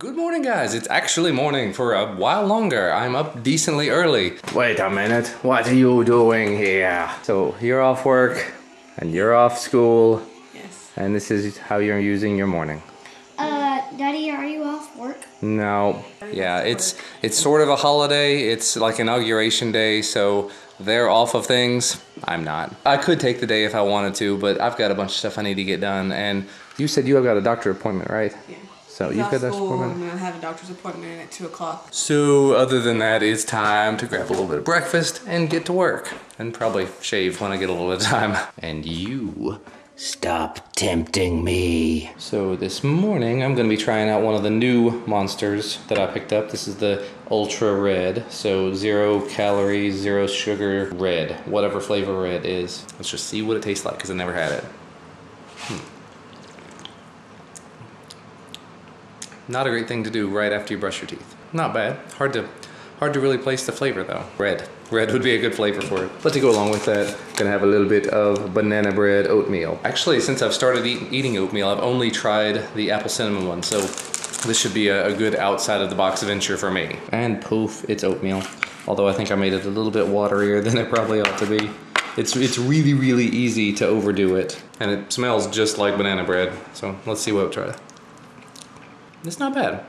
Good morning, guys. It's actually morning for a while longer. I'm up decently early. Wait a minute. What are you doing here? So you're off work and you're off school. Yes. And this is how you're using your morning. Daddy, are you off work? No. Yeah, it's sort of a holiday. It's like inauguration day, so they're off of things. I'm not. I could take the day if I wanted to, but I've got a bunch of stuff I need to get done. And you said you have got a doctor appointment, right? Yeah. So you've got that appointment? I'm going to have a doctor's appointment at 2 o'clock. So other than that, it's time to grab a little bit of breakfast and get to work. And probably shave when I get a little bit of time. And you, stop tempting me. So this morning, I'm going to be trying out one of the new monsters that I picked up. This is the Ultra Red. So 0 calories, 0 sugar red. Whatever flavor red is. Let's just see what it tastes like because I never had it. Not a great thing to do right after you brush your teeth. Not bad. Hard to really place the flavor though. Red would be a good flavor for it. But to go along with that, gonna have a little bit of banana bread oatmeal. Actually, since I've started eating oatmeal, I've only tried the apple cinnamon one, so this should be a good outside of the box venture for me. And poof, it's oatmeal. Although I think I made it a little bit waterier than it probably ought to be. It's really, really easy to overdo it. And it smells just like banana bread. So let's see what we'll try. It's not bad.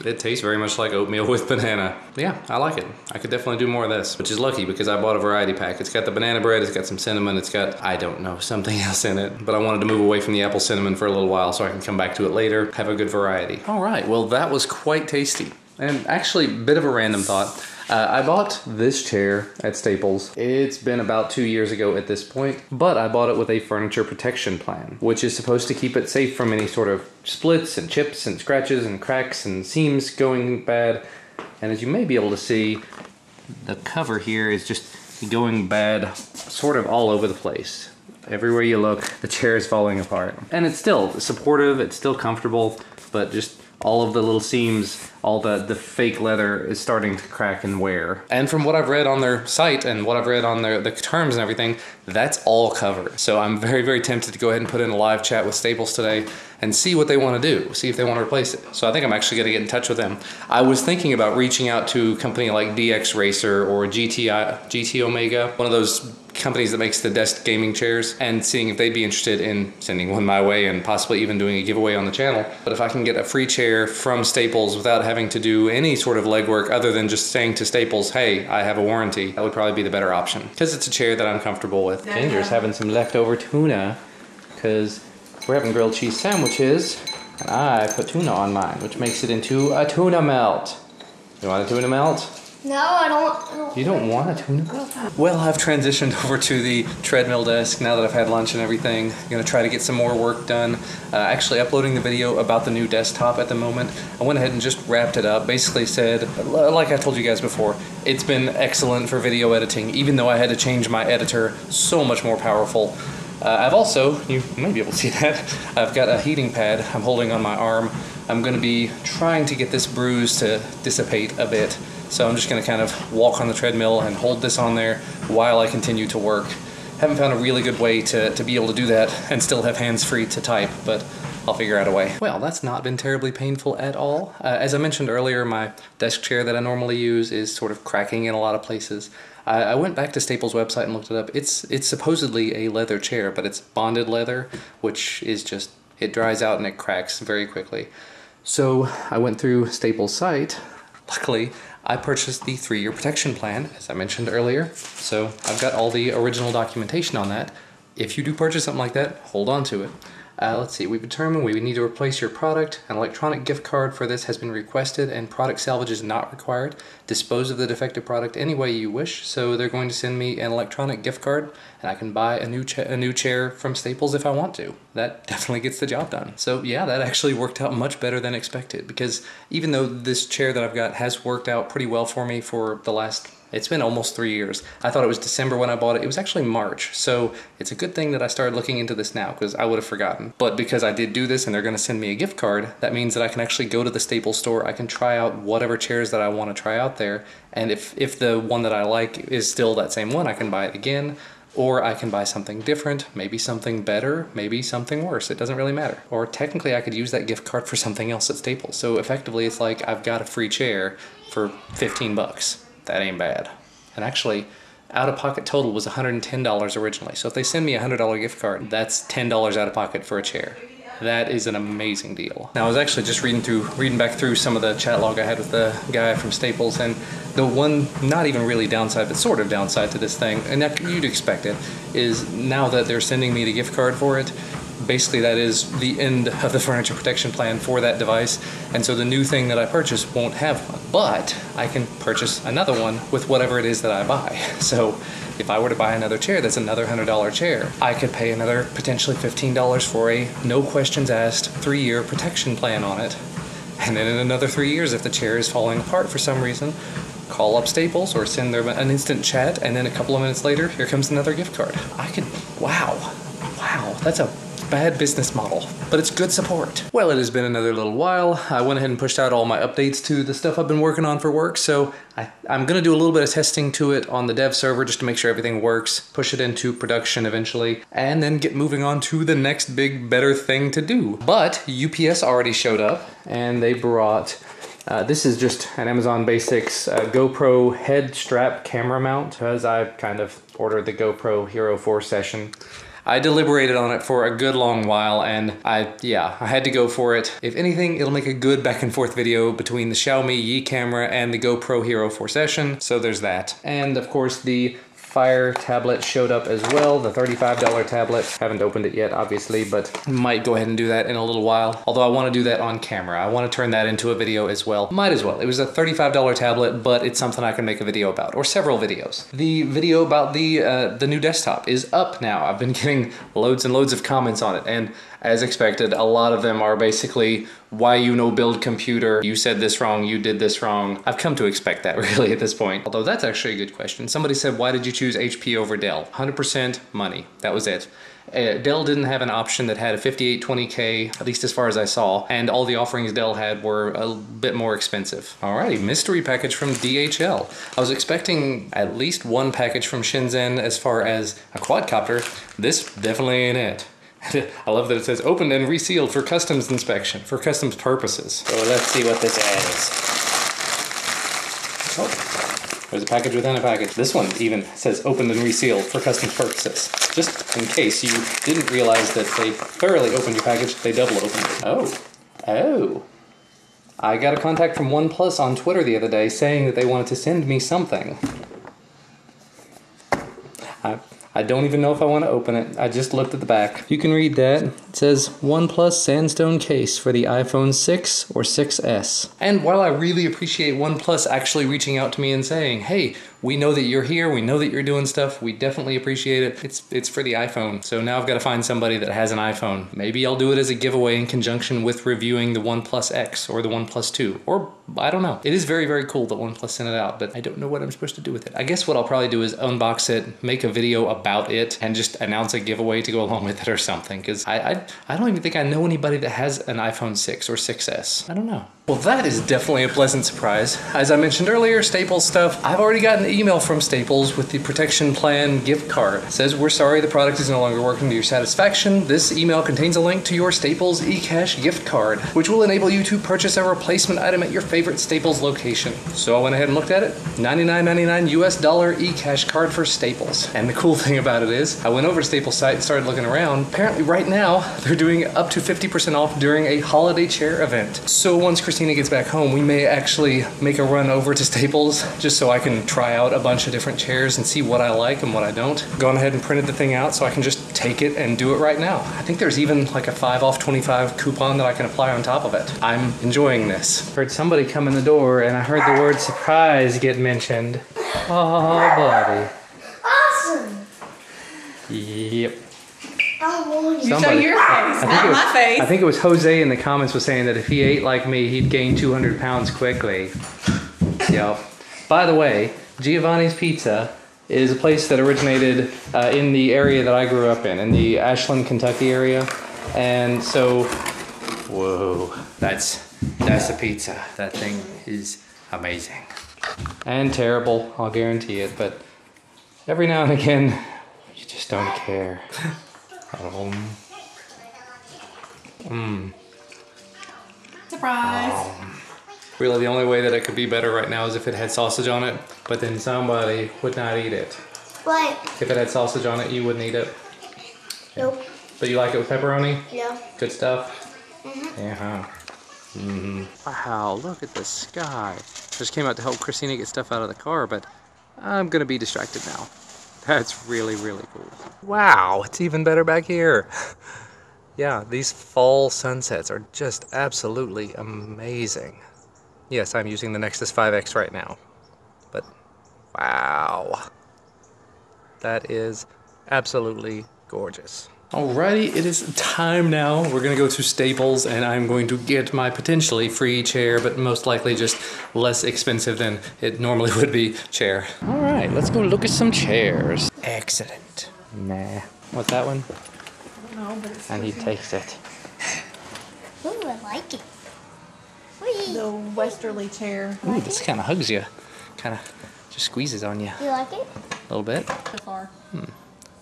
It tastes very much like oatmeal with banana. Yeah, I like it. I could definitely do more of this, which is lucky because I bought a variety pack. It's got the banana bread, it's got some cinnamon, it's got, I don't know, something else in it. But I wanted to move away from the apple cinnamon for a little while so I can come back to it later, have a good variety. All right, well that was quite tasty. And actually, a bit of a random thought. I bought this chair at Staples. It's been about 2 years ago at this point, but I bought it with a furniture protection plan, which is supposed to keep it safe from any sort of splits and chips and scratches and cracks and seams going bad. And as you may be able to see, the cover here is just going bad sort of all over the place. Everywhere you look, the chair is falling apart. And it's still supportive, it's still comfortable, but just all of the little seams, all the fake leather is starting to crack and wear. And from what I've read on their site and what I've read on the terms and everything, that's all covered. So I'm very, very tempted to go ahead and put in a live chat with Staples today and see what they want to do, see if they want to replace it. So I think I'm actually going to get in touch with them. I was thinking about reaching out to a company like DX Racer or GT Omega, one of those companies that makes the desk gaming chairs, and seeing if they'd be interested in sending one my way and possibly even doing a giveaway on the channel. But if I can get a free chair from Staples without having to do any sort of legwork other than just saying to Staples, hey, I have a warranty, that would probably be the better option. Because it's a chair that I'm comfortable with. Ginger's having some leftover tuna because we're having grilled cheese sandwiches and I put tuna on mine, which makes it into a tuna melt. You want a tuna melt? No, I don't. You don't want a tuna melt? Well, I've transitioned over to the Treadmill Desk now that I've had lunch and everything. I'm gonna try to get some more work done. Actually uploading the video about the new desktop at the moment. I went ahead and just wrapped it up. Basically said, like I told you guys before, it's been excellent for video editing, even though I had to change my editor, so much more powerful. I've also, you may be able to see that, I've got a heating pad I'm holding on my arm. I'm gonna be trying to get this bruise to dissipate a bit. So I'm just gonna kind of walk on the treadmill and hold this on there while I continue to work. Haven't found a really good way to be able to do that and still have hands free to type, but I'll figure out a way. Well, that's not been terribly painful at all. As I mentioned earlier, my desk chair that I normally use is sort of cracking in a lot of places. I went back to Staples' website and looked it up. It's supposedly a leather chair, but it's bonded leather, which is just, it dries out and it cracks very quickly. So I went through Staples' site. Luckily, I purchased the 3-year protection plan, as I mentioned earlier. So I've got all the original documentation on that. If you do purchase something like that, hold on to it. Let's see, we've determined we need to replace your product. An electronic gift card for this has been requested and product salvage is not required. Dispose of the defective product any way you wish. So they're going to send me an electronic gift card and I can buy a new chair from Staples if I want to. That definitely gets the job done. So yeah, that actually worked out much better than expected because even though this chair that I've got has worked out pretty well for me for the last, it's been almost 3 years. I thought it was December when I bought it. It was actually March. So it's a good thing that I started looking into this now because I would have forgotten. But because I did do this and they're gonna send me a gift card, that means that I can actually go to the Staples store. I can try out whatever chairs that I wanna try out there. And if the one that I like is still that same one, I can buy it again. Or I can buy something different, maybe something better, maybe something worse. It doesn't really matter. Or technically I could use that gift card for something else at Staples. So effectively it's like I've got a free chair for 15 bucks. That ain't bad. And actually, out-of-pocket total was $110 originally. So if they send me a $100 gift card, that's $10 out of pocket for a chair. That is an amazing deal. Now I was actually just reading back through some of the chat log I had with the guy from Staples, and the one not even really downside, but sort of downside to this thing, and that you'd expect it, is now that they're sending me the gift card for it, basically that is the end of the furniture protection plan for that device, and so the new thing that I purchase won't have one. But I can purchase another one with whatever it is that I buy. So if I were to buy another chair that's another $100 chair, I could pay another potentially $15 for a no questions asked 3-year protection plan on it. And then in another 3 years, if the chair is falling apart for some reason, call up Staples or send them an instant chat, and then a couple of minutes later, here comes another gift card. Wow, that's a bad business model, but it's good support. Well, it has been another little while. I went ahead and pushed out all my updates to the stuff I've been working on for work, so I'm gonna do a little bit of testing to it on the dev server just to make sure everything works, push it into production eventually, and then get moving on to the next big, better thing to do. But UPS already showed up, and they brought this is just an Amazon Basics GoPro head strap camera mount, because I've kind of ordered the GoPro Hero 4 Session. I deliberated on it for a good long while, and I had to go for it. If anything, it'll make a good back and forth video between the Xiaomi Yi camera and the GoPro Hero 4 Session, so there's that. And of course the Fire tablet showed up as well, the $35 tablet. Haven't opened it yet, obviously, but might go ahead and do that in a little while. Although I want to do that on camera. I want to turn that into a video as well. Might as well. It was a $35 tablet, but it's something I can make a video about, or several videos. The video about the new desktop is up now. I've been getting loads and loads of comments on it, and as expected, a lot of them are basically, why you no build computer, you said this wrong, you did this wrong. I've come to expect that really at this point. Although that's actually a good question. Somebody said, why did you choose HP over Dell? 100% money, that was it. Dell didn't have an option that had a 5820K, at least as far as I saw, and all the offerings Dell had were a bit more expensive. Alrighty, mystery package from DHL. I was expecting at least one package from Shenzhen as far as a quadcopter. This definitely ain't it. I love that it says opened and resealed for customs inspection, for customs purposes. So let's see what this is. Oh, there's a package within a package. This one even says opened and resealed for customs purposes. Just in case you didn't realize that they thoroughly opened your package, they double opened it. Oh. I got a contact from OnePlus on Twitter the other day saying that they wanted to send me something. I don't even know if I want to open it. I just looked at the back. You can read that. It says OnePlus Sandstone case for the iPhone 6 or 6S. And while I really appreciate OnePlus actually reaching out to me and saying, hey, we know that you're here, we know that you're doing stuff, we definitely appreciate it. It's for the iPhone. So now I've got to find somebody that has an iPhone. Maybe I'll do it as a giveaway in conjunction with reviewing the OnePlus X or the OnePlus 2. Or, I don't know. It is very, very cool that OnePlus sent it out, but I don't know what I'm supposed to do with it. I guess what I'll probably do is unbox it, make a video about it, and just announce a giveaway to go along with it or something, because I don't even think I know anybody that has an iPhone 6 or 6S. I don't know. Well, that is definitely a pleasant surprise. As I mentioned earlier, Staples stuff. I've already got an email from Staples with the protection plan gift card. It says, we're sorry the product is no longer working to your satisfaction. This email contains a link to your Staples eCash gift card, which will enable you to purchase a replacement item at your favorite Staples location. So I went ahead and looked at it. $99.99 US eCash card for Staples. And the cool thing about it is, I went over to Staples site and started looking around. Apparently right now, they're doing up to 50% off during a holiday chair event. So once Christina gets back home, we may actually make a run over to Staples just so I can try out a bunch of different chairs and see what I like and what I don't. Gone ahead and printed the thing out so I can just take it and do it right now. I think there's even like a 5 off 25 coupon that I can apply on top of it. I'm enjoying this. Heard somebody come in the door and I heard the word surprise get mentioned. Oh, buddy. Awesome. Yep. You show your face, not my face. I think it was Jose in the comments was saying that if he ate like me, he'd gain 200 pounds quickly. Yep. By the way, Giovanni's Pizza is a place that originated in the area that I grew up in the Ashland, Kentucky area. And so, whoa, that's a pizza. That thing is amazing. And terrible, I'll guarantee it, but every now and again, you don't care. Surprise. Really, the only way that it could be better right now is if it had sausage on it, but then somebody would not eat it. What? If it had sausage on it, you wouldn't eat it. Nope. But you like it with pepperoni? Yeah. Good stuff? Yeah, huh? Wow, look at the sky. I just came out to help Christina get stuff out of the car, but I'm gonna be distracted now. That's really, really cool. Wow, it's even better back here. Yeah, these fall sunsets are just absolutely amazing. Yes, I'm using the Nexus 5X right now, but wow. That is absolutely gorgeous. Alrighty, it is time now. We're gonna go to Staples and I'm going to get my potentially free chair, but most likely just less expensive than it normally would be, chair. Alright, let's go look at some chairs. Excellent. Nah. What's that one? I don't know, but it's I need to taste it. Ooh, I like it. the westerly chair. Ooh, this kind of hugs you. Kind of just squeezes on you. You like it? A little bit. So far.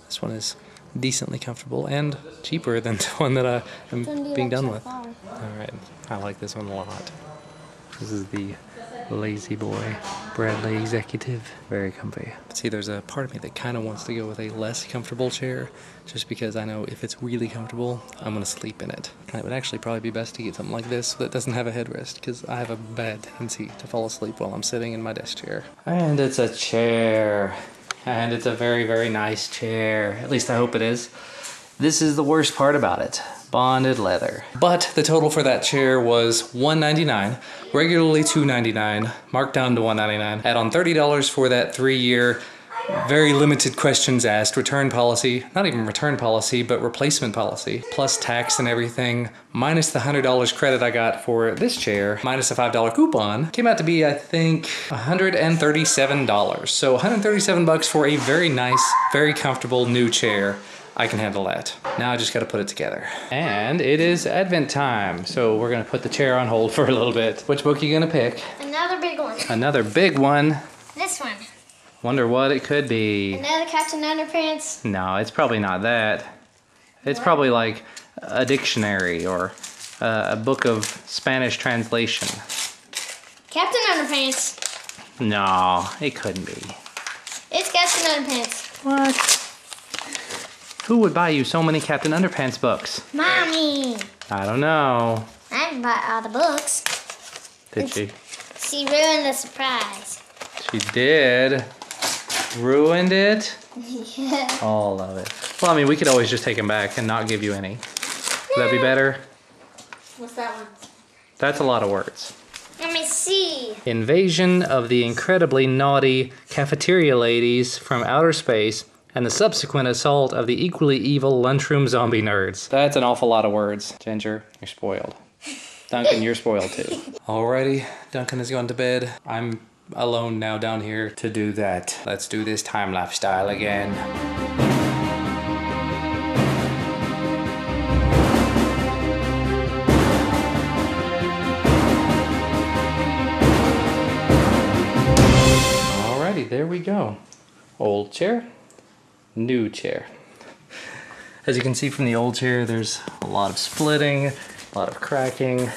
This one is decently comfortable and cheaper than the one that I am being done with. Alright, I like this one a lot. This is the Lazy Boy Bradley Executive. Very comfy. See, there's a part of me that kind of wants to go with a less comfortable chair, just because I know if it's really comfortable, I'm going to sleep in it. And it would actually probably be best to get something like this that doesn't have a headrest, because I have a bad tendency to fall asleep while I'm sitting in my desk chair. And it's a chair. And it's a very, very nice chair. At least I hope it is. This is the worst part about it. Bonded leather. But the total for that chair was $199, regularly $299, marked down to $199. Add on $30 for that 3-year, very limited questions asked return policy. Not even return policy, but replacement policy. Plus tax and everything, minus the $100 credit I got for this chair, minus a $5 coupon, came out to be, I think, $137. So $137 for a very nice, very comfortable new chair. I can handle that. Now I just gotta put it together. And it is Advent time, so we're gonna put the chair on hold for a little bit. Which book are you gonna pick? Another big one. Another big one. This one. Wonder what it could be. Another Captain Underpants. No, it's probably not that. It's probably like a dictionary or a book of Spanish translation. Captain Underpants. No, it couldn't be. It's Captain Underpants. What? Who would buy you so many Captain Underpants books? Mommy. I don't know. I didn't buy all the books. Did she? She ruined the surprise. She did. Ruined it? Yeah. All of it. Well, I mean, we could always just take them back and not give you any. Would that be better? What's that one? That's a lot of words. Let me see. Invasion of the incredibly naughty cafeteria ladies from outer space and the subsequent assault of the equally evil lunchroom zombie nerds. That's an awful lot of words. Ginger, you're spoiled. Duncan, you're spoiled too. Alrighty, Duncan has gone to bed. I'm alone now down here to do that. Let's do this time lapse style again. Alrighty, there we go. Old chair. New chair. As you can see from the old chair, there's a lot of splitting, a lot of cracking.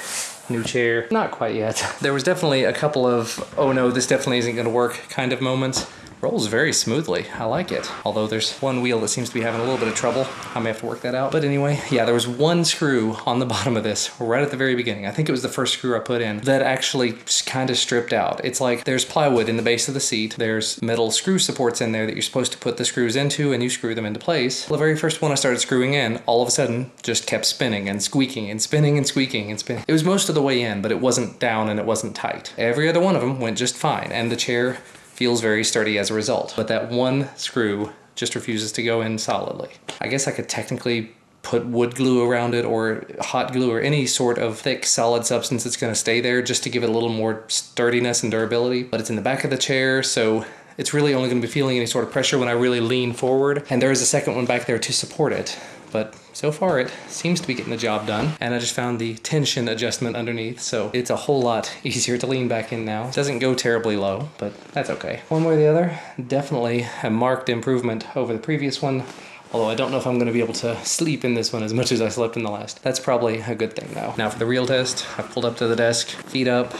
New chair, not quite yet. There was definitely a couple of, oh no, this definitely isn't gonna work kind of moments. Rolls very smoothly, I like it. Although there's one wheel that seems to be having a little bit of trouble. I may have to work that out. But anyway, yeah, there was one screw on the bottom of this right at the very beginning. I think it was the first screw I put in that actually kind of stripped out. It's like there's plywood in the base of the seat. There's metal screw supports in there that you're supposed to put the screws into and you screw them into place. The very first one I started screwing in, all of a sudden just kept spinning and squeaking and spinning and squeaking and spinning. It was most of the way in, but it wasn't down and it wasn't tight. Every other one of them went just fine, and the chair feels very sturdy as a result. But that one screw just refuses to go in solidly. I guess I could technically put wood glue around it or hot glue or any sort of thick solid substance that's gonna stay there just to give it a little more sturdiness and durability. But it's in the back of the chair, so it's really only gonna be feeling any sort of pressure when I really lean forward. And there is a second one back there to support it. But so far it seems to be getting the job done. And I just found the tension adjustment underneath, so it's a whole lot easier to lean back in now. It doesn't go terribly low, but that's okay. One way or the other, definitely a marked improvement over the previous one. Although I don't know if I'm gonna be able to sleep in this one as much as I slept in the last. That's probably a good thing though. Now for the real test, I've pulled up to the desk, feet up.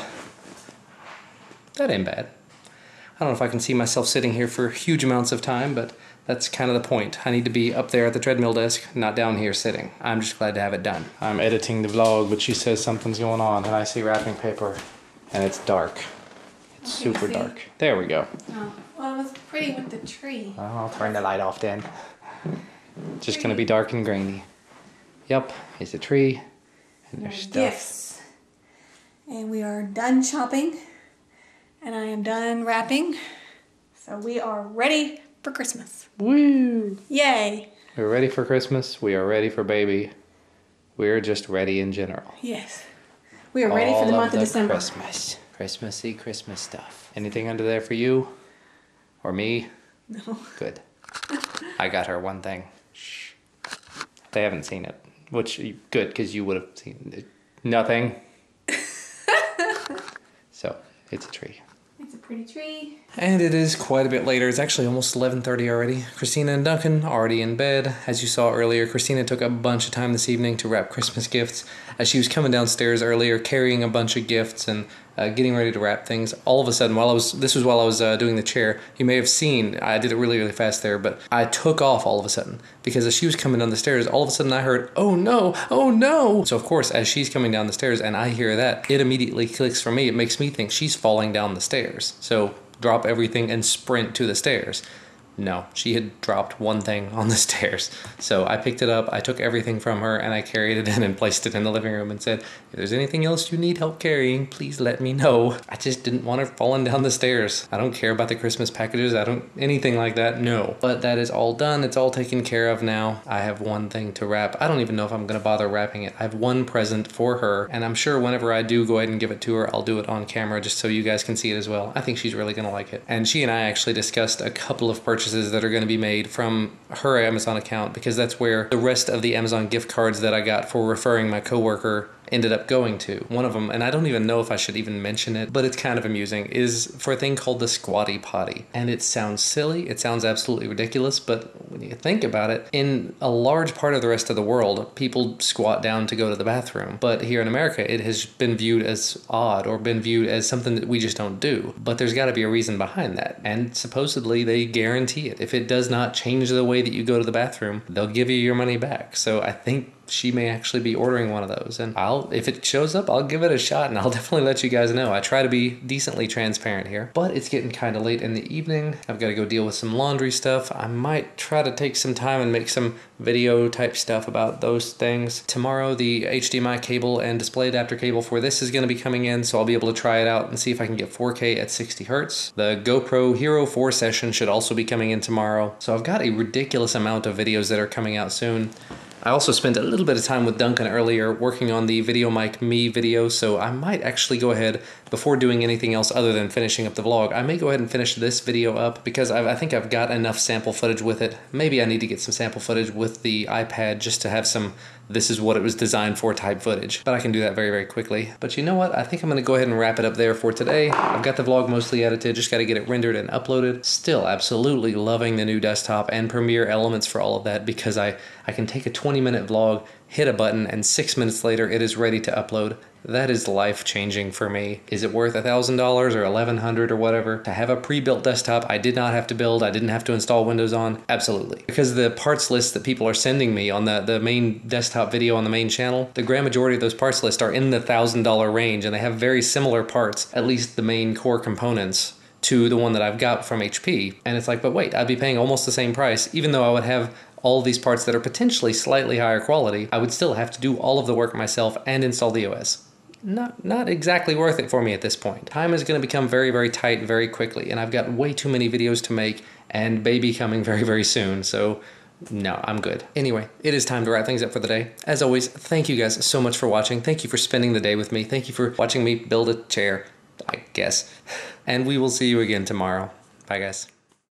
That ain't bad. I don't know if I can see myself sitting here for huge amounts of time, but that's kind of the point. I need to be up there at the treadmill desk, not down here sitting. I'm just glad to have it done. I'm editing the vlog, but she says something's going on, and I see wrapping paper, and it's dark. It's super dark. There we go. Oh, well, it was pretty with the tree. Well, I'll turn the light off then. Just gonna be dark and grainy. Yep, here's the tree, and there's stuff. Gifts. And we are done shopping, and I am done wrapping. So we are ready for Christmas. Woo! Yay! We're ready for Christmas. We are ready for baby. We're just ready in general. Yes. We are ready for the month of December. Christmas. Christmassy Christmas stuff. Anything under there for you? Or me? No. Good. I got her one thing. Shh. They haven't seen it. Which, good, because you would have seen it. Nothing. So, it's a tree. It's a pretty tree. And it is quite a bit later. It's actually almost 11:30 already. Christina and Duncan already in bed. As you saw earlier, Christina took a bunch of time this evening to wrap Christmas gifts. As she was coming downstairs earlier, carrying a bunch of gifts and getting ready to wrap things, all of a sudden, while I was doing the chair, you may have seen, I did it really, really fast there, but I took off all of a sudden. Because as she was coming down the stairs, all of a sudden I heard, oh no, oh no! So of course, as she's coming down the stairs and I hear that, it immediately clicks for me. It makes me think she's falling down the stairs. So drop everything and sprint to the stairs. No, she had dropped one thing on the stairs. So I picked it up, I took everything from her, and I carried it in and placed it in the living room and said, if there's anything else you need help carrying, please let me know. I just didn't want her falling down the stairs. I don't care about the Christmas packages, anything like that, no. But that is all done, it's all taken care of now. I have one thing to wrap. I don't even know if I'm gonna bother wrapping it. I have one present for her, and I'm sure whenever I do go ahead and give it to her, I'll do it on camera just so you guys can see it as well. I think she's really gonna like it. And she and I actually discussed a couple of purchases that are going to be made from her Amazon account, because that's where the rest of the Amazon gift cards that I got for referring my coworker ended up going to. One of them, and I don't even know if I should even mention it, but it's kind of amusing, is for a thing called the Squatty Potty. And it sounds silly, it sounds absolutely ridiculous, but when you think about it, in a large part of the rest of the world, people squat down to go to the bathroom. But here in America, it has been viewed as odd or been viewed as something that we just don't do. But there's got to be a reason behind that. And supposedly they guarantee it. If it does not change the way that you go to the bathroom, they'll give you your money back. So I think she may actually be ordering one of those, and if it shows up, I'll give it a shot, and I'll definitely let you guys know. I try to be decently transparent here, but it's getting kind of late in the evening. I've got to go deal with some laundry stuff. I might try to take some time and make some video type stuff about those things. Tomorrow, the HDMI cable and display adapter cable for this is going to be coming in, so I'll be able to try it out and see if I can get 4K at 60 Hertz. The GoPro Hero 4 session should also be coming in tomorrow, so I've got a ridiculous amount of videos that are coming out soon. I also spent a little bit of time with Duncan earlier working on the Video Mic Me video, so I might actually go ahead, before doing anything else other than finishing up the vlog, I may go ahead and finish this video up because I think I've got enough sample footage with it. Maybe I need to get some sample footage with the iPad just to have some this is what it was designed for type footage, but I can do that very, very quickly. But you know what? I think I'm gonna go ahead and wrap it up there for today. I've got the vlog mostly edited, just gotta get it rendered and uploaded. Still absolutely loving the new desktop and Premiere Elements for all of that, because I can take a 20-minute vlog, hit a button, and 6 minutes later it is ready to upload. That is life-changing for me. Is it worth $1,000 or $1,100 or whatever to have a pre-built desktop I did not have to build, I didn't have to install Windows on? Absolutely. Because the parts list that people are sending me on the main desktop video on the main channel, the grand majority of those parts lists are in the $1,000 range, and they have very similar parts, at least the main core components, to the one that I've got from HP. And it's like, but wait, I'd be paying almost the same price, even though I would have all these parts that are potentially slightly higher quality. I would still have to do all of the work myself and install the OS. Not exactly worth it for me at this point. Time is going to become very, very tight very quickly, and I've got way too many videos to make, and baby coming very, very soon, so no, I'm good. Anyway, it is time to wrap things up for the day. As always, thank you guys so much for watching. Thank you for spending the day with me. Thank you for watching me build a chair, I guess. And we will see you again tomorrow. Bye, guys.